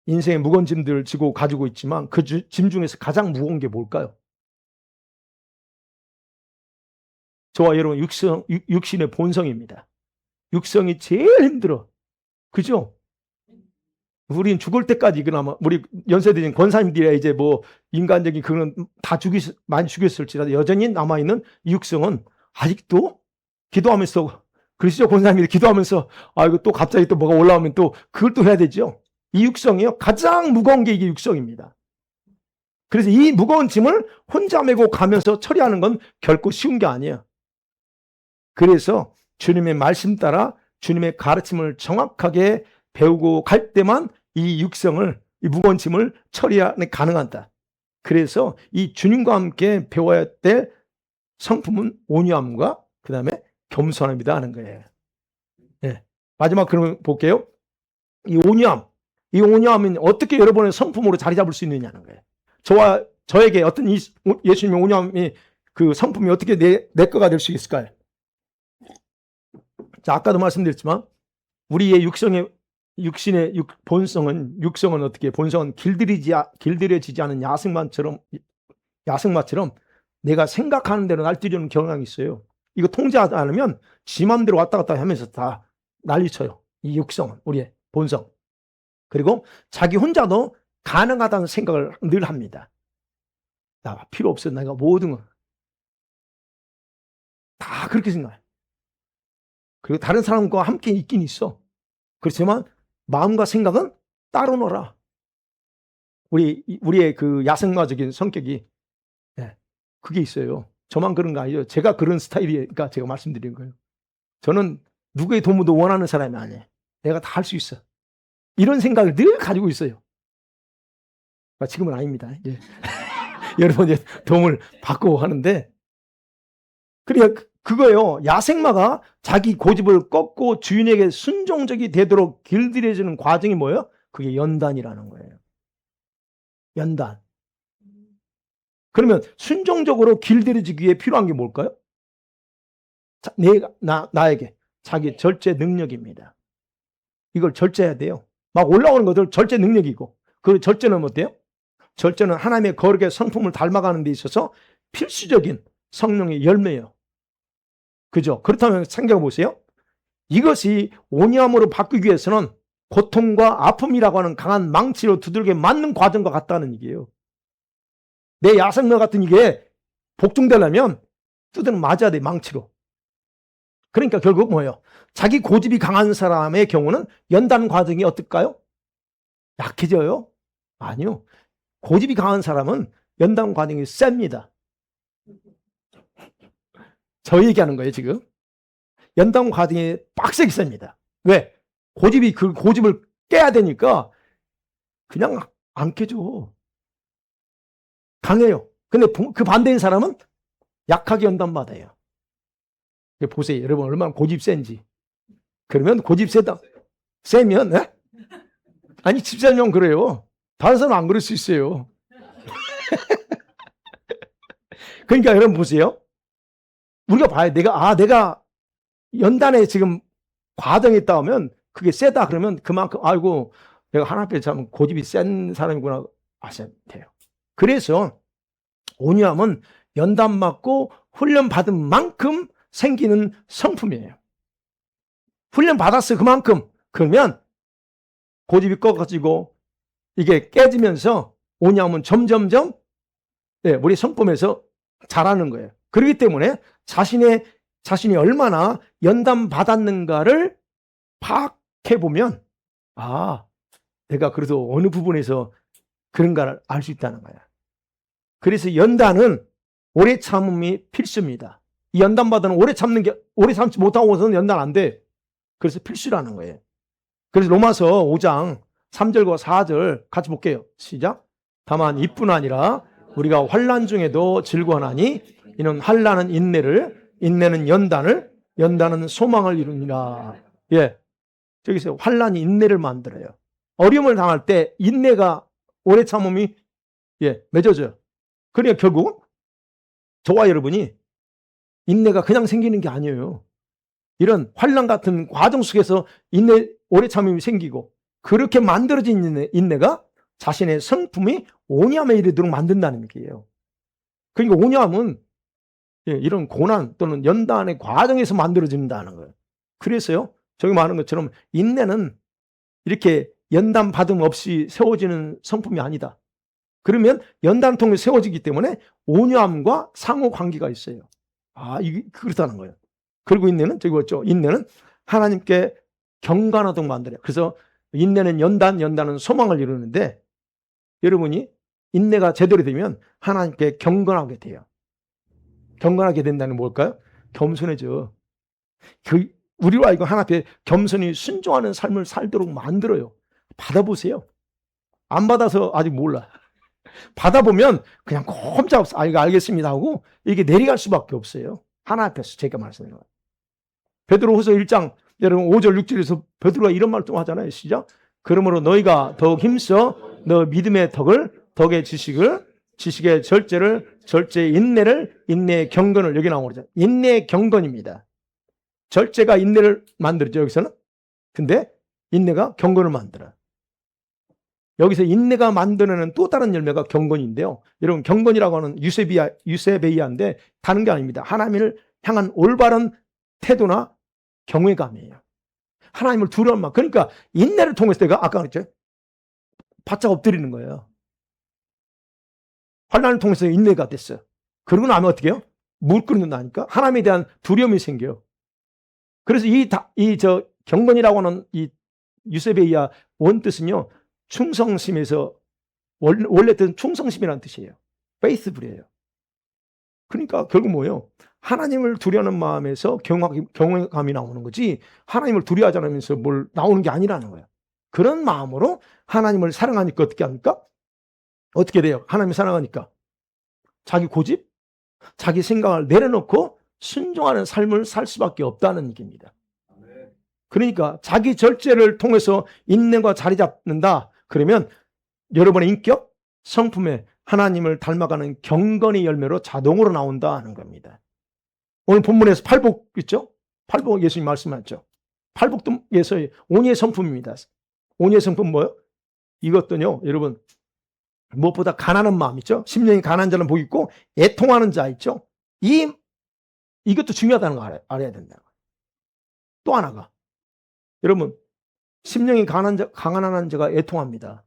인생의 무거운 짐들을 지고 가지고 있지만 그 짐 중에서 가장 무거운 게 뭘까요? 저와 여러분, 육신의 본성입니다. 육성이 제일 힘들어. 그죠? 우린 죽을 때까지, 그나마 우리 연세드린 권사님들이 이제 뭐 인간적인 그런 다 많이 죽였을지라도 여전히 남아있는 육성은 아직도 기도하면서, 그러시죠? 권사님들이 기도하면서, 이거 또 갑자기 또 뭐가 올라오면 또 그걸 또 해야 되죠. 이 육성이요, 가장 무거운 게 이게 육성입니다. 그래서 이 무거운 짐을 혼자 메고 가면서 처리하는 건 결코 쉬운 게 아니에요. 그래서 주님의 말씀 따라 주님의 가르침을 정확하게 배우고 갈 때만 이 육성을, 이 무거운 짐을 처리하는 가능하다. 그래서 이 주님과 함께 배워야 될 성품은 온유함과 그 다음에 겸손함이다 하는 거예요. 마지막 그러면 볼게요. 이 온유함은 어떻게 여러분의 성품으로 자리 잡을 수 있느냐는 거예요. 저에게 어떤 예수님의 온유함이, 그 성품이 어떻게 내 거가 될 수 있을까요? 자, 아까도 말씀드렸지만 우리의 육신의 본성은, 육성은 어떻게, 본성은 길들여지지 않은 야생마처럼 내가 생각하는 대로 날뛰려는 경향이 있어요. 이거 통제하지 않으면 지 맘대로 왔다 갔다 하면서 다 난리쳐요. 이 육성은, 우리의 본성. 그리고 자기 혼자도 가능하다는 생각을 늘 합니다. 나 필요 없어. 내가 모든 걸. 다 그렇게 생각해. 그리고 다른 사람과 함께 있긴 있어. 그렇지만 마음과 생각은 따로 놀아. 우리의 그 야생마적인 성격이, 네, 그게 있어요. 저만 그런 거 아니죠. 제가 그런 스타일이니까 제가 말씀드린 거예요. 저는 누구의 도움도 원하는 사람이 아니에요. 내가 다 할 수 있어. 이런 생각을 늘 가지고 있어요. 지금은 아닙니다. 예. 여러분 이제 도움을 받고 하는데, 그러니까 그거예요. 야생마가 자기 고집을 꺾고 주인에게 순종적이 되도록 길들여지는 과정이 뭐예요? 그게 연단이라는 거예요. 연단. 그러면 순종적으로 길들여지기 위해 필요한 게 뭘까요? 나에게 자기 절제 능력입니다. 이걸 절제해야 돼요. 막 올라오는 것들 절제 능력이고, 그 절제는 어때요? 절제는 하나님의 거룩의 성품을 닮아가는 데 있어서 필수적인 성령의 열매예요. 그죠? 그렇다면 생각해 보세요. 이것이 온유함으로 바꾸기 위해서는 고통과 아픔이라고 하는 강한 망치로 두들겨 맞는 과정과 같다는 얘기예요. 내 야생마 같은 이게 복종되려면 두드려 맞아야 돼, 망치로. 그러니까 결국 뭐예요? 자기 고집이 강한 사람의 경우는 연단 과정이 어떨까요? 약해져요? 아니요. 고집이 강한 사람은 연단 과정이 셉니다. 저 얘기하는 거예요, 지금. 연단 과정이 빡세게 셉니다. 왜? 그 고집을 깨야 되니까 그냥 안 깨져. 강해요. 근데 그 반대인 사람은 약하게 연단받아요. 보세요. 여러분 얼마나 고집 센지. 그러면 고집 세면, 네? 아니, 집사님 그래요. 다른 사람은 안 그럴 수 있어요. 그러니까 여러분 보세요. 우리가 봐요. 내가 연단에 지금 과정에 있다 하면 그게 세다 그러면 그만큼, 아이고, 내가 하나님 앞에 참 고집이 센 사람이구나 아셔야 돼요. 그래서 온유함은 연단받고 훈련받은 만큼 생기는 성품이에요. 훈련받았어, 그만큼. 그러면 고집이 꺾어지고 이게 깨지면서 온유함은 점점점, 네, 우리 성품에서 자라는 거예요. 그렇기 때문에 자신이 얼마나 연단받았는가를 파악해보면, 아, 내가 그래도 어느 부분에서 그런가를 알 수 있다는 거야. 그래서 연단은 오래 참음이 필수입니다. 이 연단받아는 오래 참지 못하고서는 연단 안 돼. 그래서 필수라는 거예요. 그래서 로마서 5장 3절과 4절 같이 볼게요. 시작. 다만 이뿐 아니라 우리가 환난 중에도 즐거워하나니 이는 환난은 인내를, 인내는 연단을, 연단은 소망을 이루니라. 예, 저기서 환난이 인내를 만들어요. 어려움을 당할 때 인내가, 오래 참음이, 예, 맺어져요. 그러니까 결국은 저와 여러분이 인내가 그냥 생기는 게 아니에요. 이런 환난 같은 과정 속에서 오래 참음이 생기고, 그렇게 만들어진 인내가 자신의 성품이 온유함에 이르도록 만든다는 얘기예요. 그러니까 온유함은, 예, 이런 고난 또는 연단의 과정에서 만들어진다는 거예요. 그래서요, 저기 말하는 것처럼 인내는 이렇게 연단 받음 없이 세워지는 성품이 아니다. 그러면 연단 통해 세워지기 때문에 온유함과 상호 관계가 있어요. 이게 그렇다는 거예요. 그리고 인내는, 저기 뭐죠? 인내는 하나님께 경건하도록 만들어요. 그래서 인내는 연단은 소망을 이루는데, 여러분이 인내가 제대로 되면 하나님께 경건하게 돼요. 경건하게 된다는 뭘까요? 겸손해져. 우리와 이거 하나 앞에 겸손히 순종하는 삶을 살도록 만들어요. 받아보세요. 안 받아서 아직 몰라. 받아보면 그냥 꼼짝 없어. 이거 알겠습니다 하고 이게 내려갈 수밖에 없어요. 하나 앞에서 제가 말씀드린 거예요. 베드로후서 1장 여러분 5절 6절에서 베드로가 이런 말씀 하잖아요. 시작. 그러므로 너희가 더욱 힘써 너 믿음의 덕의 지식을, 지식의 절제를, 절제의 인내를, 인내의 경건을, 여기 나오죠. 인내의 경건입니다. 절제가 인내를 만들죠, 여기서는. 근데 인내가 경건을 만들어요. 여기서 인내가 만드는 또 다른 열매가 경건인데요. 여러분, 경건이라고 하는 유세베이아인데 다른 게 아닙니다. 하나님을 향한 올바른 태도나 경외감이에요. 하나님을 두려워하는 마음. 그러니까 인내를 통해서 내가 아까 그랬죠. 바짝 엎드리는 거예요. 환난을 통해서 인내가 됐어요. 그러고 나면 어떻게 해요? 물 끓는다니까 하나님에 대한 두려움이 생겨요. 그래서 경건이라고 하는 이 유세베이아 원뜻은요, 충성심에서 원래 뜻은 충성심이라는 뜻이에요. 페이스풀이에요. 그러니까 결국 뭐예요? 하나님을 두려워하는 마음에서 경외감이 나오는 거지, 하나님을 두려워하지 않으면서 뭘 나오는 게 아니라는 거예요. 그런 마음으로 하나님을 사랑하니까 어떻게 합니까? 어떻게 돼요? 하나님을 사랑하니까 자기 고집, 자기 생각을 내려놓고 순종하는 삶을 살 수밖에 없다는 얘기입니다. 그러니까 자기 절제를 통해서 인내가 자리 잡는다. 그러면 여러분의 인격, 성품에 하나님을 닮아가는 경건의 열매로 자동으로 나온다 하는 겁니다. 오늘 본문에서 팔복 있죠? 팔복 예수님 말씀하셨죠? 팔복에서 온유의 성품입니다. 온유의 성품 뭐예요? 이것도요, 여러분, 무엇보다 가난한 마음 있죠? 심령이 가난한 자는 복이 있고 애통하는 자 있죠? 이것도 중요하다는 거 알아야 된다. 또 하나가, 여러분, 심령이 가난한 자가 애통합니다.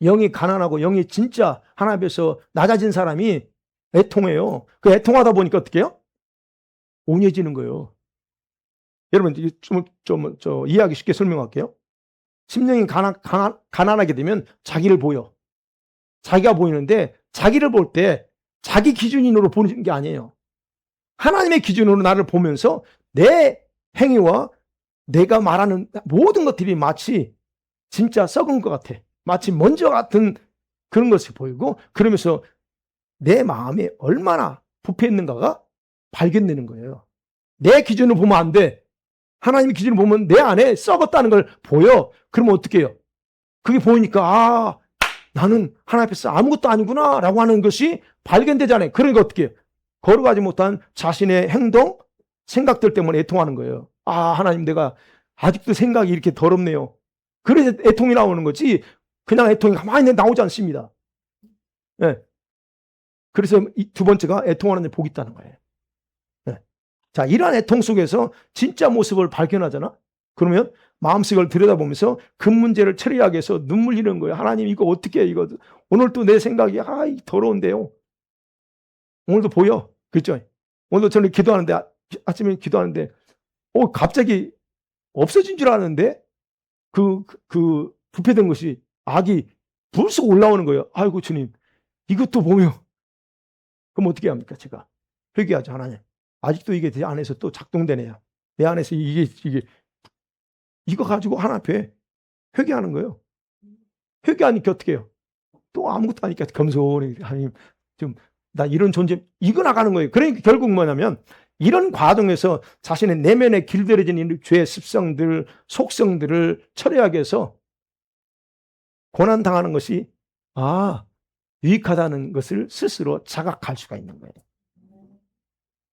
영이 가난하고 영이 진짜 하나님 앞에서 낮아진 사람이 애통해요. 그 애통하다 보니까 어떻게 해요? 온유해지는 거예요. 여러분, 좀 이해하기 쉽게 설명할게요. 심령이 가난하게 되면 자기를 보여. 자기가 보이는데 자기를 볼 때 자기 기준으로 보는 게 아니에요. 하나님의 기준으로 나를 보면서 내 행위와 내가 말하는 모든 것들이 마치 진짜 썩은 것 같아. 마치 먼저 같은 그런 것이 보이고, 그러면서 내 마음이 얼마나 부패했는가가 발견되는 거예요. 내 기준으로 보면 안 돼. 하나님의 기준으로 보면 내 안에 썩었다는 걸 보여. 그러면 어떻게 해요? 그게 보이니까 나는 하나님 앞에서 아무것도 아니구나 라고 하는 것이 발견되잖아요. 그러니까 어떻게 해요? 걸어가지 못한 자신의 행동, 생각들 때문에 애통하는 거예요. 하나님, 내가 아직도 생각이 이렇게 더럽네요. 그래서 애통이 나오는 거지, 그냥 애통이 가만히 나오지 않습니다. 네. 그래서 두 번째가 애통하는 데 복이 있다는 거예요. 네. 자, 이러한 애통 속에서 진짜 모습을 발견하잖아? 그러면 마음속을 들여다보면서 그 문제를 처리하기 위해서 눈물 흘리는 거예요. 하나님, 이거 어떻게 해, 이거. 오늘 또 내 생각이, 더러운데요. 오늘도 보여. 그렇죠? 오늘도 저는 기도하는데, 아침에 기도하는데, 갑자기 없어진 줄 아는데, 부패된 것이, 악이 불쑥 올라오는 거예요. 아이고, 주님, 이것도 보면. 그럼 어떻게 합니까, 제가? 회개하죠, 하나님. 아직도 이게 내 안에서 또 작동되네요. 내 안에서 이거 가지고 하나님 앞에 회개하는 거예요. 회개하니까 어떻게 해요? 또 아무것도 아니까 겸손히, 하나님, 나 이런 존재, 이거 나가는 거예요. 그러니까 결국 뭐냐면, 이런 과정에서 자신의 내면에 길들여진 죄의 습성들, 속성들을 처리하기 위해서 고난당하는 것이 유익하다는 것을 스스로 자각할 수가 있는 거예요.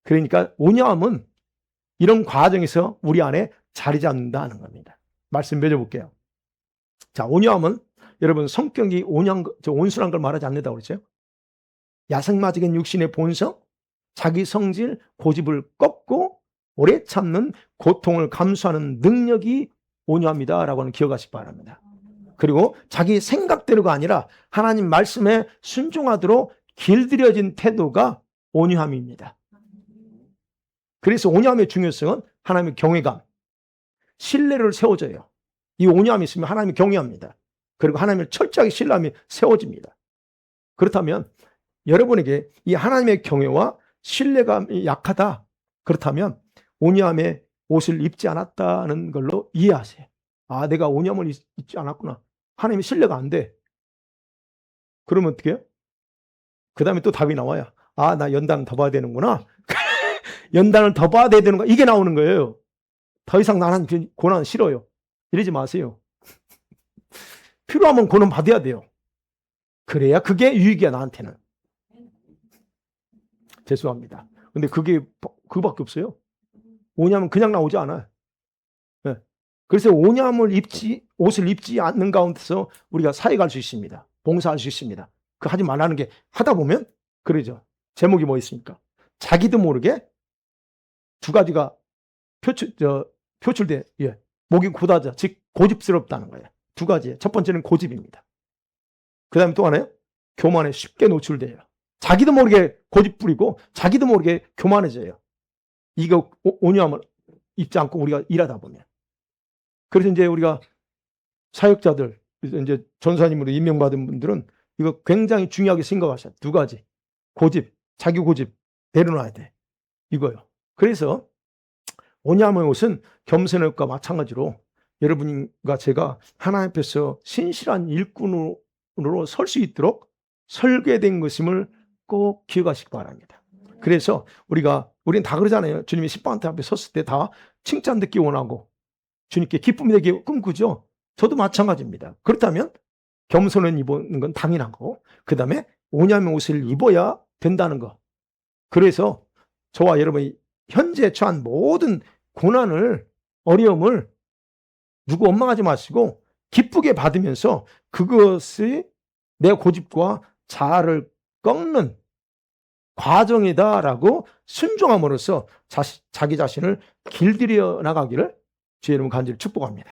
그러니까 온유함은 이런 과정에서 우리 안에 자리 잡는다는 겁니다. 말씀 맺어볼게요. 자, 온유함은 여러분 성격이 온순한 걸 말하지 않는다고 그랬죠? 야생마적인 육신의 본성, 자기 성질, 고집을 꺾고 오래 참는 고통을 감수하는 능력이 온유합니다라고 하는 기억하시기 바랍니다. 그리고 자기 생각대로가 아니라 하나님 말씀에 순종하도록 길들여진 태도가 온유함입니다. 그래서 온유함의 중요성은 하나님의 경외감, 신뢰를 세워줘요. 이 온유함이 있으면 하나님을 경외합니다. 그리고 하나님을 철저하게 신뢰함이 세워집니다. 그렇다면 여러분에게 이 하나님의 경외와 신뢰감이 약하다. 그렇다면 온유함의 옷을 입지 않았다는 걸로 이해하세요. 내가 온유함을 입지 않았구나. 하나님의 신뢰가 안 돼. 그러면 어떻게 해요? 그 다음에 또 답이 나와요. 나 연단을 더 봐야 되는구나. 연단을 더 봐야 되는구나. 이게 나오는 거예요. 더 이상 나는 고난 싫어요. 이러지 마세요. 필요하면 고난 받아야 돼요. 그래야 그게 유익이야, 나한테는. 죄송합니다. 근데 그거밖에 없어요. 온유함은 그냥 나오지 않아요. 네. 그래서 옷을 입지 않는 가운데서 우리가 사역할 수 있습니다. 봉사할 수 있습니다. 하지 말라는 게 하다 보면 그러죠. 제목이 뭐 있습니까? 자기도 모르게 두 가지가 표출돼. 목이 고다자, 즉 고집스럽다는 거예요. 두 가지. 첫 번째는 고집입니다. 그 다음에 또 하나요? 교만에 쉽게 노출돼요. 자기도 모르게 고집 부리고 자기도 모르게 교만해져요. 이거 온유함을 입지 않고 우리가 일하다 보면. 그래서 이제 우리가 사역자들, 이제 전사님으로 임명받은 분들은 이거 굉장히 중요하게 생각하셔요. 두 가지. 고집, 자기 고집 내려놔야 돼. 이거요. 그래서 온유함의 옷은 겸손의 옷과 마찬가지로 여러분과 제가 하나님 앞에서 신실한 일꾼으로 설 수 있도록 설계된 것임을 꼭 기억하시기 바랍니다. 그래서 우리는 다 그러잖아요. 주님이 십방대 앞에 섰을 때 다 칭찬 듣기 원하고 주님께 기쁨이 되기 꿈꾸죠. 저도 마찬가지입니다. 그렇다면 겸손을 입는 건 당연한 거고, 그 다음에 온유함의 옷을 입어야 된다는 거. 그래서 저와 여러분이 현재 처한 모든 고난을, 어려움을 누구 원망하지 마시고 기쁘게 받으면서 그것이 내 고집과 자아를 꺾는 과정이다라고 순종함으로써 자기 자신을 길들여 나가기를 주의 이름 간절히 축복합니다.